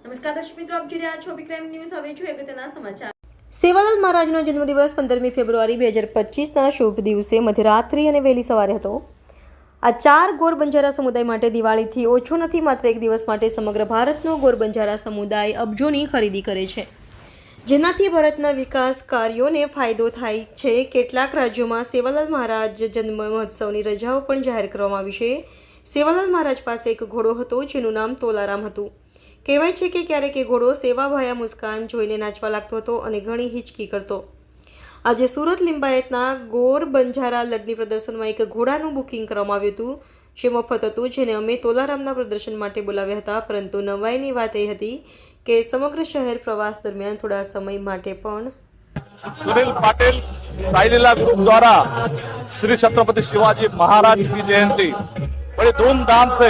નમસ્કાર દર્શક મિત્રો, આપ જોઈ રહ્યા છો વિક્રમ ન્યૂઝ. હવે જોઈએ અગત્યના સમાચાર. સેવાલાલ મહારાજનો જન્મદિવસ 15મી ફેબ્રુઆરી 2025ના શુભ દિવસે મધ્યરાત્રિ અને વહેલી સવારે હતો. આ 4 ગોર બંજારા સમુદાય માટે દિવાળીથી ઓછો નથી. માત્ર એક દિવસ માટે સમગ્ર ભારતનો ગોર બંજારા સમુદાય અબજોની ખરીદી કરે છે, જેનાથી ભારતના વિકાસ કાર્યોને ફાયદો થાય છે. કેટલાક રાજ્યોમાં સેવાલાલ મહારાજ જન્મ મહોત્સવની રજાઓ પણ જાહેર કરવામાં આવી છે. સેવાલાલ મહારાજ પાસે એક ઘોડો હતો જેનું નામ તોલારામ હતું. કહેવાય છે કે ક્યારેક એ ઘોડો સેવાભાયા મુસ્કાન જોઈને નાચવા લાગતો હતો અને ઘણી હિચકી કરતો. આજે સુરત લિંબાયતના ગોર બંજારા લડની પ્રદર્શનમાં એક ઘોડાનું બુકિંગ કરવામાં આવ્યું હતું, જે મફત હતું, જેને અમે તોલારામના પ્રદર્શન માટે બોલાવ્યા હતા. પરંતુ નવાઈની વાત એ હતી કે સમગ્ર શહેર પ્રવાસ દરમિયાન થોડા સમય માટે પણ सुनील पाटिल साईलीला ग्रुप द्वारा श्री छत्रपति शिवाजी महाराज की जयंती बड़ी धूमधाम से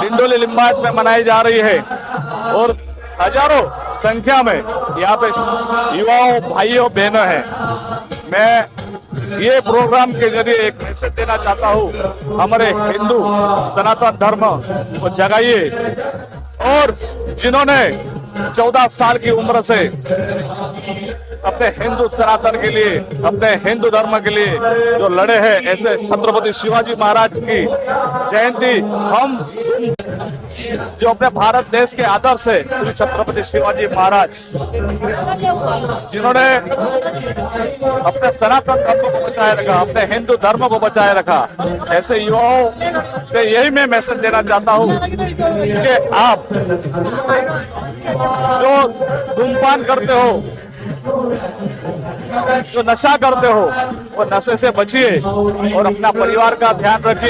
डिंडोली लिंबायत में मनाई जा रही है और हजारों संख्या में यहाँ पे युवाओं भाइयों बहनों हैं. मैं ये प्रोग्राम के जरिए एक मैसेज देना चाहता हूँ, हमारे हिंदू सनातन धर्म को जगाइए और जिन्होंने 14 साल की उम्र से अपने हिंदू सनातन के लिए, अपने हिंदू धर्म के लिए जो लड़े हैं, ऐसे छत्रपति शिवाजी महाराज की जयंती हम जो अपने भारत देश के आदर्श है, श्री छत्रपति शिवाजी महाराज जिन्होंने अपने सनातन धर्म को बचाए रखा, अपने हिंदू धर्म को बचाए रखा, ऐसे युवाओं से यही मैं मैसेज देना चाहता हूँ कि आप जो धूमपान करते हो, जो नशा करते हो, वो नशे से बचिए और अपना परिवार का ध्यान रखिए.